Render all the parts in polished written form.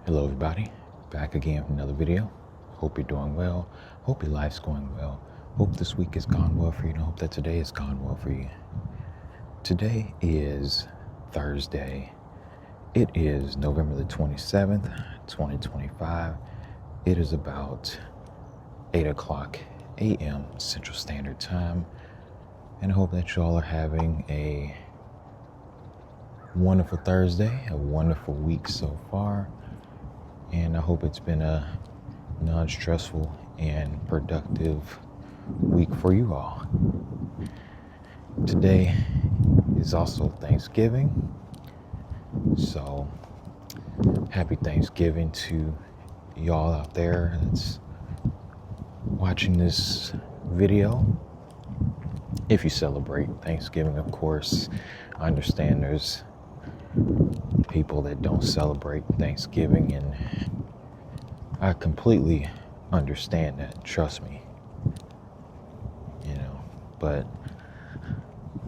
Hello everybody, back again with another video. Hope you're doing well. Hope your life's going well. Hope this week has gone well for you, and hope that today has gone well for you. Today is Thursday. It is November the 27th, 2025. It is about 8 o'clock a.m. Central Standard Time. And I hope that you all are having a wonderful Thursday, a wonderful week so far. And I hope it's been a non-stressful and productive week for you all. Today is also Thanksgiving. So happy Thanksgiving to y'all out there that's watching this video. If you celebrate Thanksgiving, of course, I understand there's people that don't celebrate Thanksgiving, and I completely understand that, trust me, but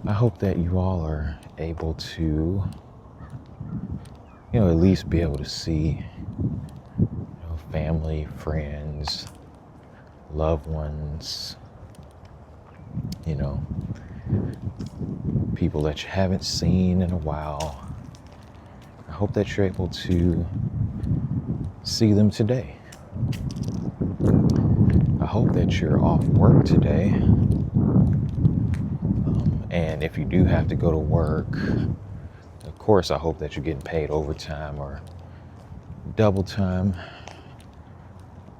I hope that you all are able to, at least be able to see, family, friends, loved ones, people that you haven't seen in a while. I hope that you're able to see them today. I hope that you're off work today. And if you do have to go to work, of course, I hope that you're getting paid overtime or double time.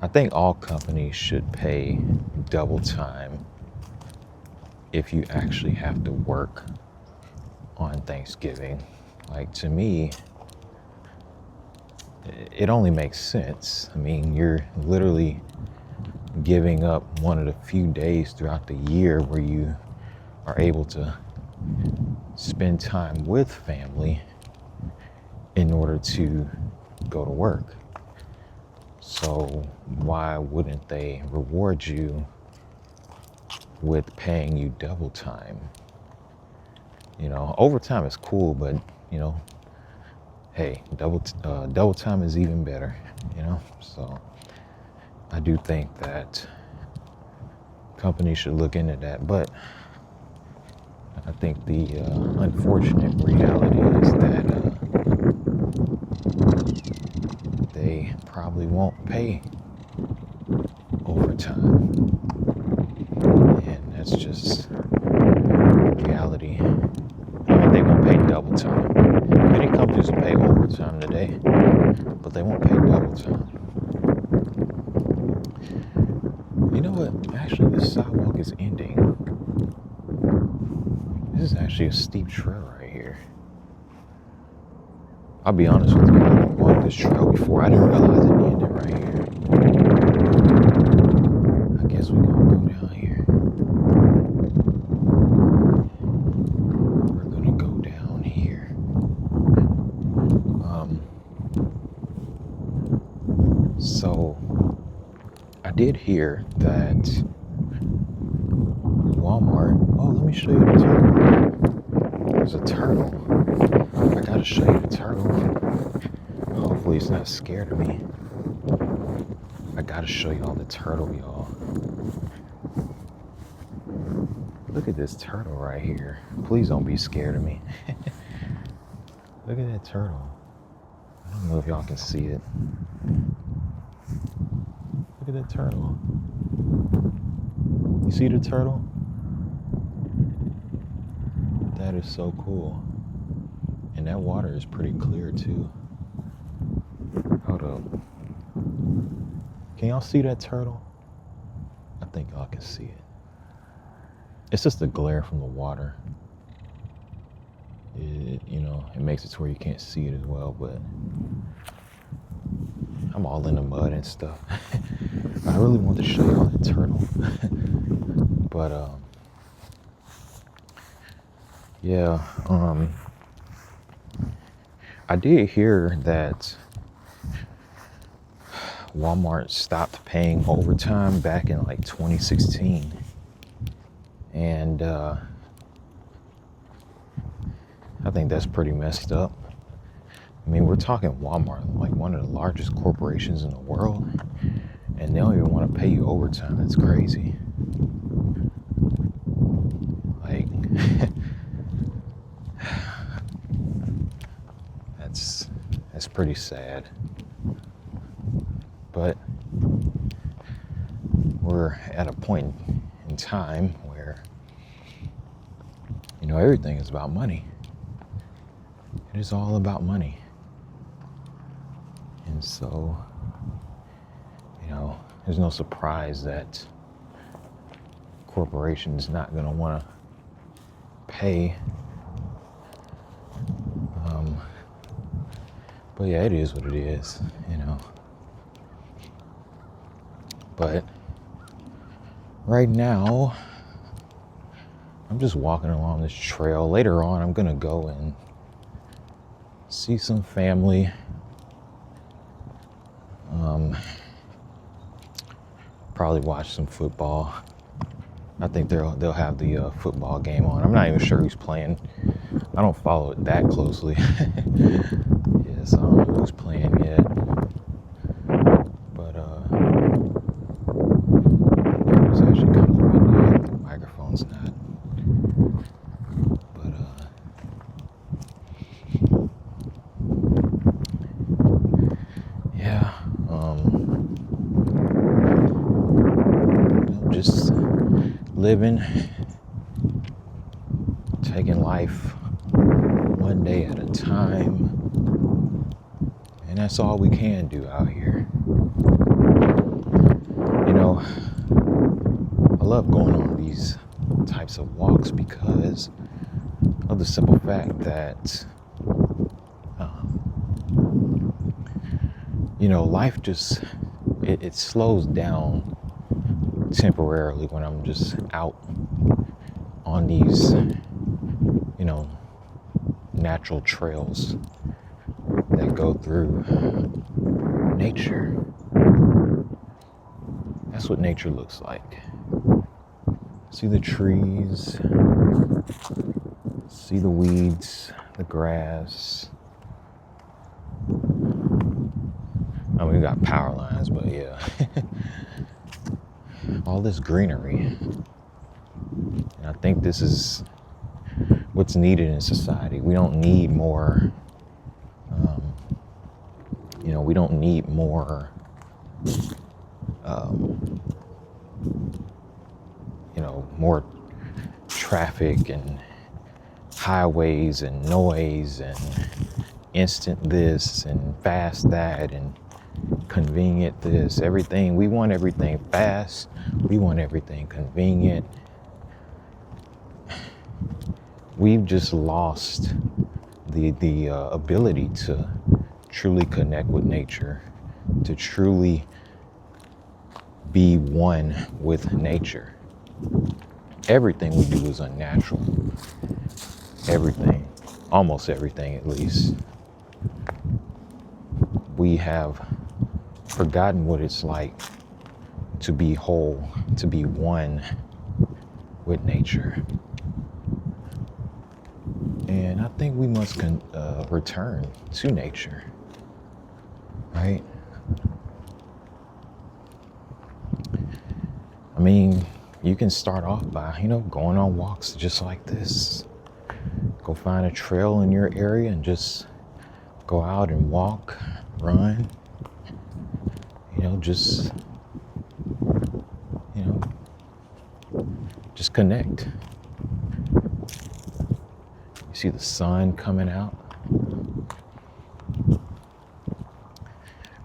I think all companies should pay double time if you actually have to work on Thanksgiving. Like, to me, it only makes sense. I mean, you're literally giving up one of the few days throughout the year where you are able to spend time with family in order to go to work. So why wouldn't they reward you with paying you double time? Overtime is cool, but hey, double time is even better, so I do think that companies should look into that. But I think the unfortunate reality is that they probably won't pay overtime, and that's just reality. I mean, they won't pay double time. Many companies will pay overtime today, but they won't pay double time. You know what? Actually, this sidewalk is ending. This is actually a steep trail right here. I'll be honest with you, I've walked this trail before. I didn't realize it ended right here. I guess we're gonna go down here. We're gonna go down here. So I did hear that Walmart. Oh, let me show you the turtle. There's a turtle. I gotta show you the turtle. Hopefully it's not scared of me. I gotta show you all the turtle, y'all. Look at this turtle right here. Please don't be scared of me. Look at that turtle. I don't know if y'all can see it. Look at that turtle. You see the turtle? That is so cool. And that water is pretty clear too. Hold up. Can y'all see that turtle? I think y'all can see it. It's just the glare from the water. It makes it to where you can't see it as well, but I'm all in the mud and stuff. I really want to show y'all the turtle. But I did hear that Walmart stopped paying overtime back in like 2016. And I think that's pretty messed up. I mean, we're talking Walmart, like one of the largest corporations in the world, and they don't even want to pay you overtime. That's crazy. Like, that's pretty sad. But we're at a point in time where, everything is about money. It is all about money. And so, there's no surprise that corporations not going to want to pay. But yeah, it is what it is, But right now, I'm just walking along this trail. Later on, I'm going to go and see some family. Probably watch some football. I think they'll have the football game on. I'm not even sure who's playing. I don't follow it that closely. Yes, I don't know who's playing yet. But it was actually kind of windy. The microphone's not. But yeah. Just living, taking life one day at a time, and that's all we can do out here. I love going on these types of walks because of the simple fact that life just it slows down temporarily when I'm just out on these, natural trails that go through nature. That's what nature looks like. See the trees, see the weeds, the grass. I mean, we got power lines, but yeah. All this greenery. And I think this is what's needed in society. We don't need more, we don't need more, more traffic and highways and noise and instant this and fast that and convenient this, everything. We want everything fast. We want everything convenient. We've just lost the ability to truly connect with nature, to truly be one with nature. Everything we do is unnatural. Everything, almost everything at least. We have forgotten what it's like to be whole, to be one with nature. And I think we must return to nature, right? I mean, you can start off by, going on walks just like this. Go find a trail in your area and just go out and walk, run, just connect. You see the sun coming out.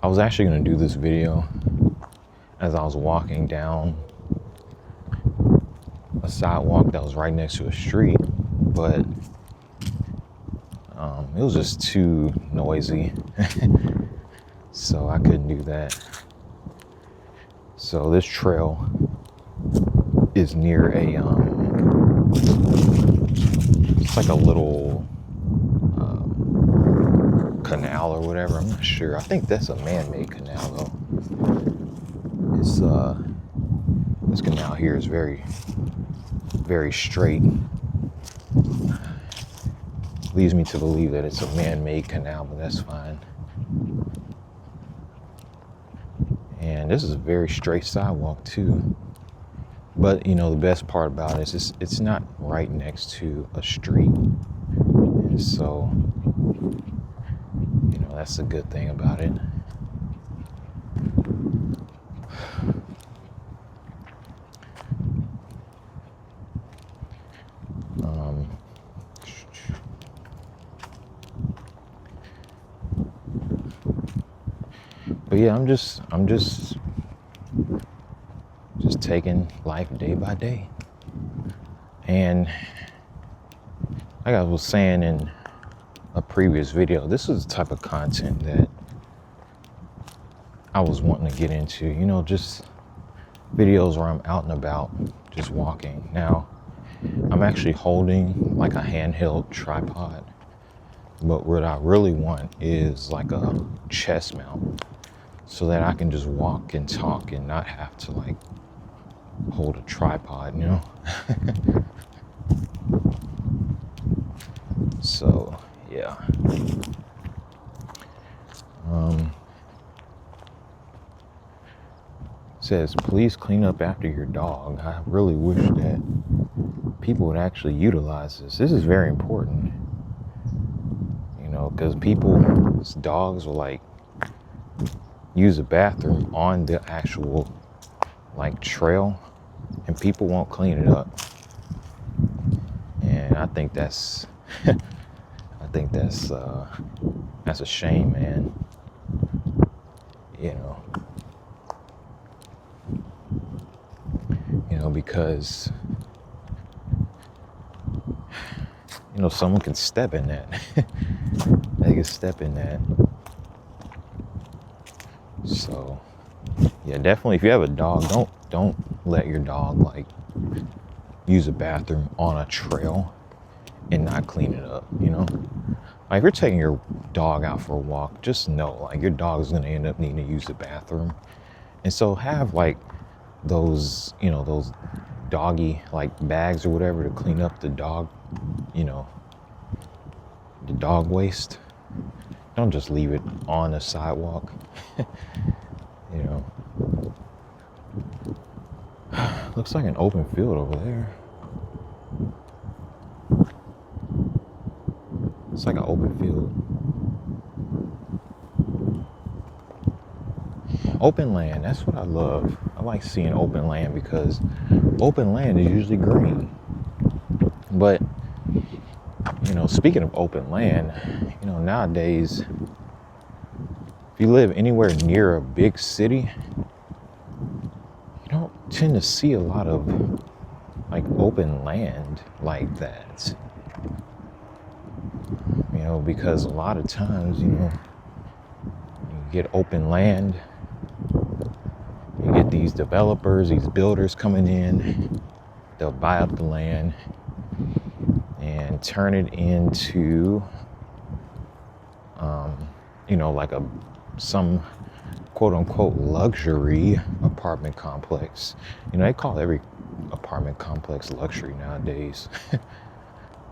I was actually going to do this video as I was walking down a sidewalk that was right next to a street, but it was just too noisy. So I couldn't do that. So this trail is near it's like a little canal or whatever. I'm not sure. I think that's a man-made canal though. It's this canal here is very, very straight. leads me to believe that it's a man-made canal, but that's fine. And this is a very straight sidewalk too. But you know, the best part about it is it's not right next to a street. And so, you know, that's a good thing about it. But yeah, I'm just taking life day by day. And like I was saying in a previous video, this is the type of content that I was wanting to get into, you know, just videos where I'm out and about, just walking. Now, I'm actually holding like a handheld tripod, but what I really want is like a chest mount so that I can just walk and talk and not have to like hold a tripod, you know? So, yeah. Says, please clean up after your dog. I really wish that people would actually utilize this. This is very important, you know, because dogs will like use a bathroom on the actual like trail, and people won't clean it up. And I think that's that's a shame, man. You know, because you know, someone can step in that. They can step in that. So yeah, definitely if you have a dog, don't let your dog like use a bathroom on a trail and not clean it up, you know? Like if you're taking your dog out for a walk, just know like your dog is gonna end up needing to use the bathroom. And so have like those, you know, those doggy like bags or whatever to clean up the dog, you know, the dog waste. Don't just leave it on the sidewalk. You know. Looks like an open field over there. It's like an open field. Open land, that's what I love. I like seeing open land because open land is usually green. But, you know, speaking of open land, you know, nowadays, if you live anywhere near a big city, you don't tend to see a lot of like open land like that. You know, because a lot of times, you know, you get open land, you get these developers, these builders coming in, they'll buy up the land and turn it into, you know, like some quote unquote luxury apartment complex. You know, they call every apartment complex luxury nowadays.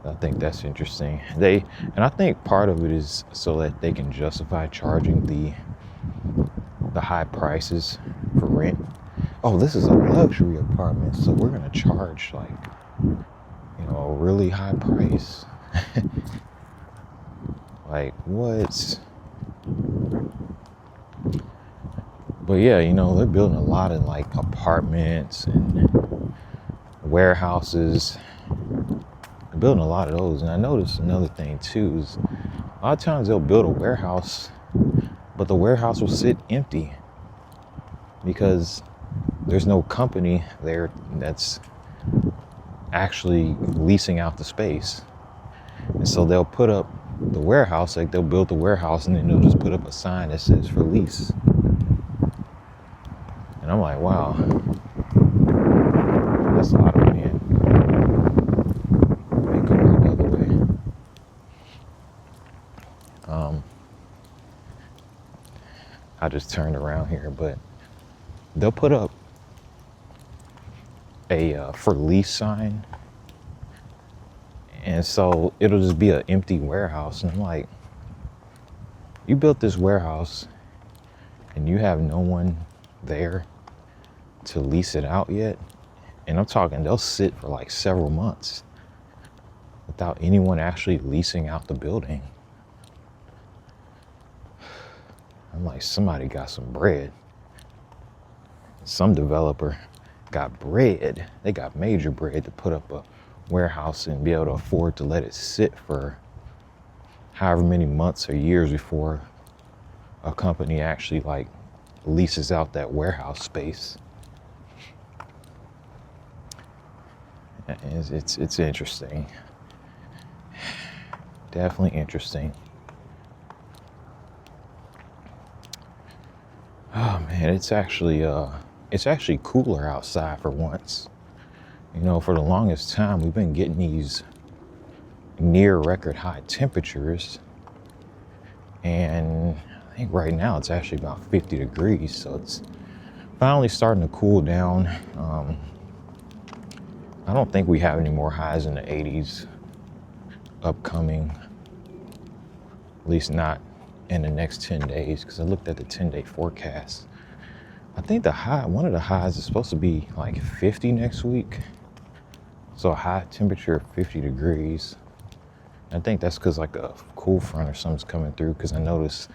I think that's interesting. And I think part of it is so that they can justify charging the high prices for rent. Oh, this is a luxury apartment, so we're gonna charge like, you know, a really high price. Like what? But yeah, you know, they're building a lot of like apartments and warehouses. They're building a lot of those. And I noticed another thing too is a lot of times they'll build a warehouse, but the warehouse will sit empty because there's no company there that's actually leasing out the space. And so they'll put up the warehouse, like they'll build the warehouse and then they'll just put up a sign that says for lease. And I'm like, wow, that's a lot of land. Let me go back the other way. I just turned around here, but they'll put up a for lease sign, And so it'll just be an empty warehouse. And I'm like, you built this warehouse and you have no one there to lease it out yet? And I'm talking, they'll sit for like several months without anyone actually leasing out the building. I'm like, somebody got some bread. Some developer got bread. They got major bread to put up a warehouse and be able to afford to let it sit for however many months or years before a company actually like leases out that warehouse space. It's interesting. Definitely interesting. Oh man, it's actually cooler outside for once. You know, for the longest time we've been getting these near record high temperatures, and I think right now it's actually about 50 degrees, so it's finally starting to cool down. I don't think we have any more highs in the 80s upcoming, at least not in the next 10 days, because I looked at the 10-day forecast. I think one of the highs is supposed to be like 50 next week. So a high temperature of 50 degrees. I think that's because like a cool front or something's coming through, because I noticed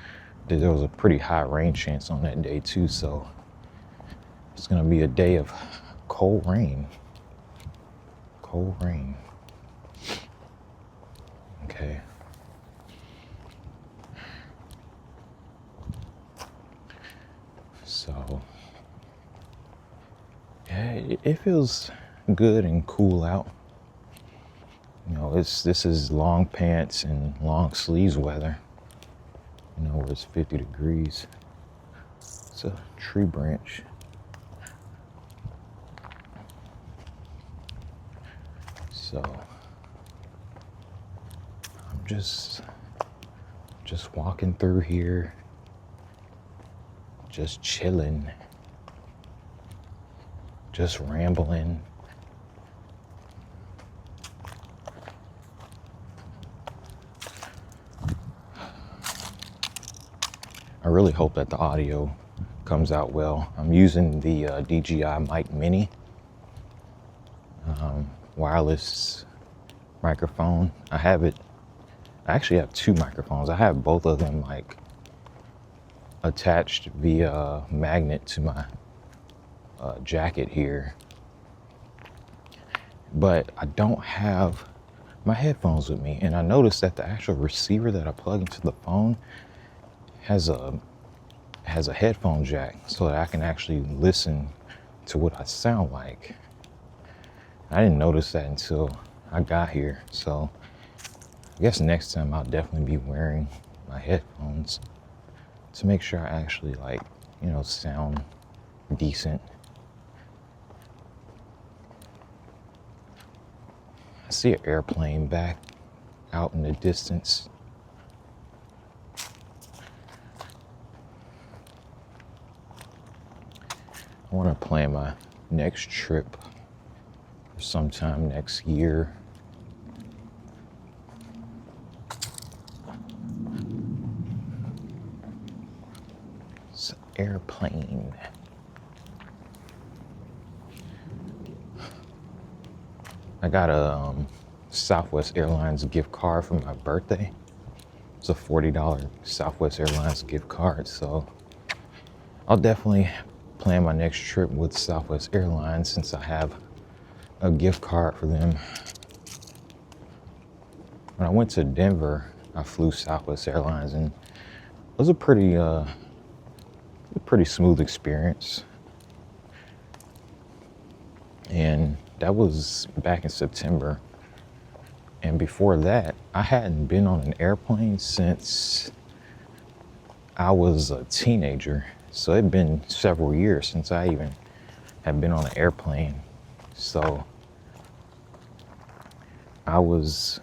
that there was a pretty high rain chance on that day too. So it's gonna be a day of cold rain. Cold rain. Okay. So yeah, it feels good and cool out. You know, this is long pants and long sleeves weather. You know, where it's 50 degrees. It's a tree branch. So I'm just walking through here, just chilling, just rambling. I really hope that the audio comes out well. I'm using the DJI Mic Mini wireless microphone. I actually have two microphones. I have both of them like attached via magnet to my jacket here, but I don't have my headphones with me. And I noticed that the actual receiver that I plug into the phone has a headphone jack, so that I can actually listen to what I sound like. I didn't notice that until I got here, so I guess next time I'll definitely be wearing my headphones to make sure I actually like, you know, sound decent. I see an airplane back out in the distance. I want to plan my next trip for sometime next year. It's an airplane. I got a Southwest Airlines gift card for my birthday. It's a $40 Southwest Airlines gift card, so I'll definitely plan my next trip with Southwest Airlines since I have a gift card for them. When I went to Denver, I flew Southwest Airlines, and it was a pretty smooth experience. And that was back in September. And before that, I hadn't been on an airplane since I was a teenager. So it'd been several years since I even had been on an airplane. So I was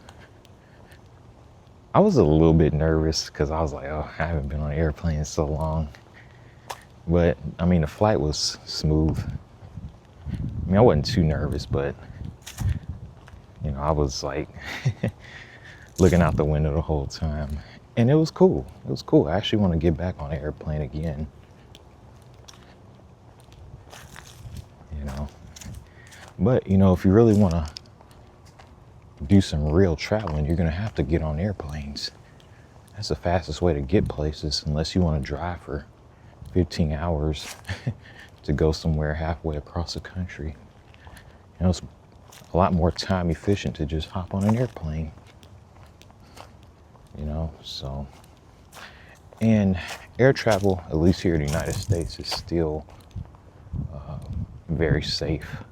a little bit nervous because I was like, oh, I haven't been on an airplane in so long. But I mean, the flight was smooth. I mean, I wasn't too nervous, but You know, I was like looking out the window the whole time, and it was cool. It was cool. I actually want to get back on an airplane again. You know, but you know, if you really want to do some real traveling, you're gonna have to get on airplanes. That's the fastest way to get places, unless you want to drive for 15 hours to go somewhere halfway across the country. You know, it's a lot more time efficient to just hop on an airplane. You know, so, and air travel, at least here in the United States, is still very safe.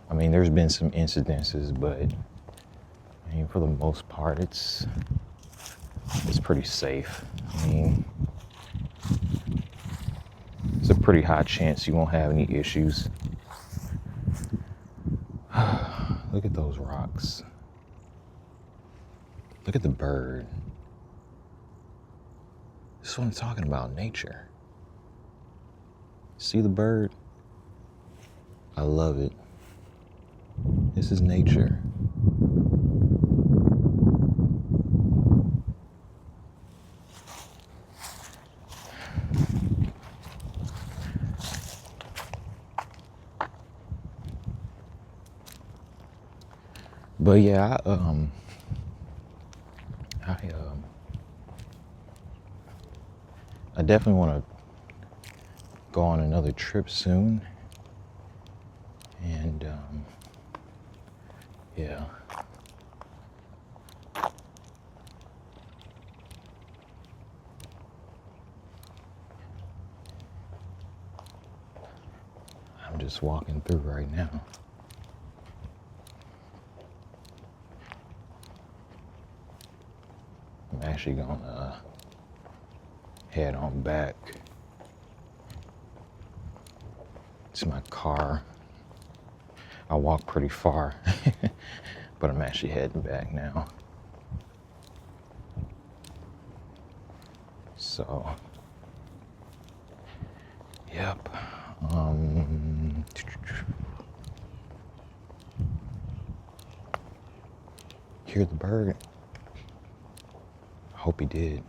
I mean, there's been some incidences, but I mean, for the most part, it's pretty safe. I mean, it's a pretty high chance you won't have any issues. Look at those rocks. Look at the bird. This is what I'm talking about, nature. See the bird? I love it. This is nature. But yeah, I definitely want to go on another trip soon, and yeah. I'm just walking through right now. I'm actually gonna head on back to my car. I walked pretty far, but I'm actually heading back now. So, yep. Hear the bird? I hope he did.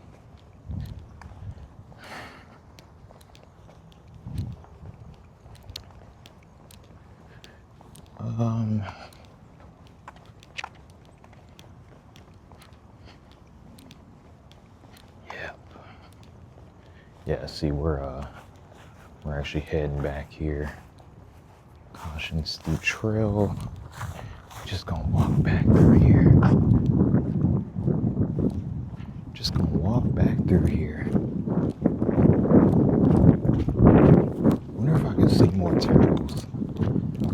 Yep. Yeah, see, we're actually heading back here. Caution steep trail. Just gonna walk back through here. Just gonna walk back through here. Wonder if I can see more turtles.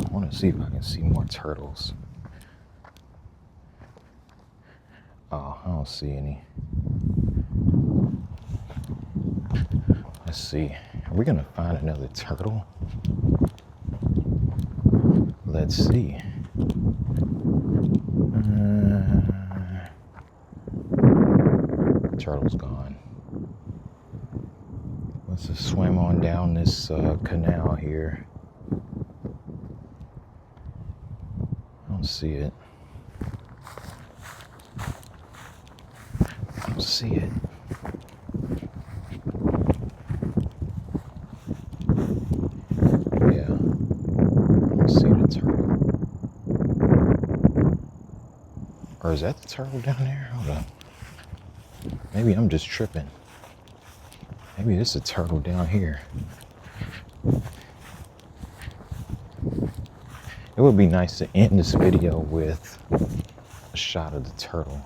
I wanna see if I can see more turtles. Oh, I don't see any. Let's see. Are we gonna find another turtle? Let's see. Turtle's gone. Let's just swim on down this canal here. I don't see it. I don't see it. Yeah, I don't see the turtle. Or is that the turtle down there? Hold on. Maybe I'm just tripping. Maybe this is a turtle down here. It would be nice to end this video with a shot of the turtle.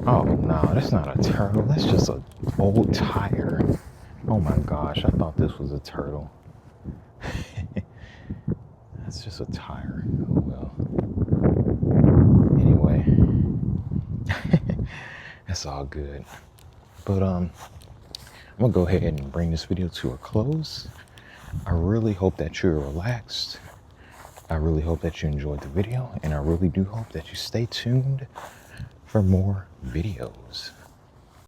Oh no, that's not a turtle. That's just an old tire. Oh my gosh, I thought this was a turtle. That's just a tire. Oh well. Anyway, that's all good. But I'm gonna go ahead and bring this video to a close. I really hope that you're relaxed. I really hope that you enjoyed the video, and I really do hope that you stay tuned for more videos.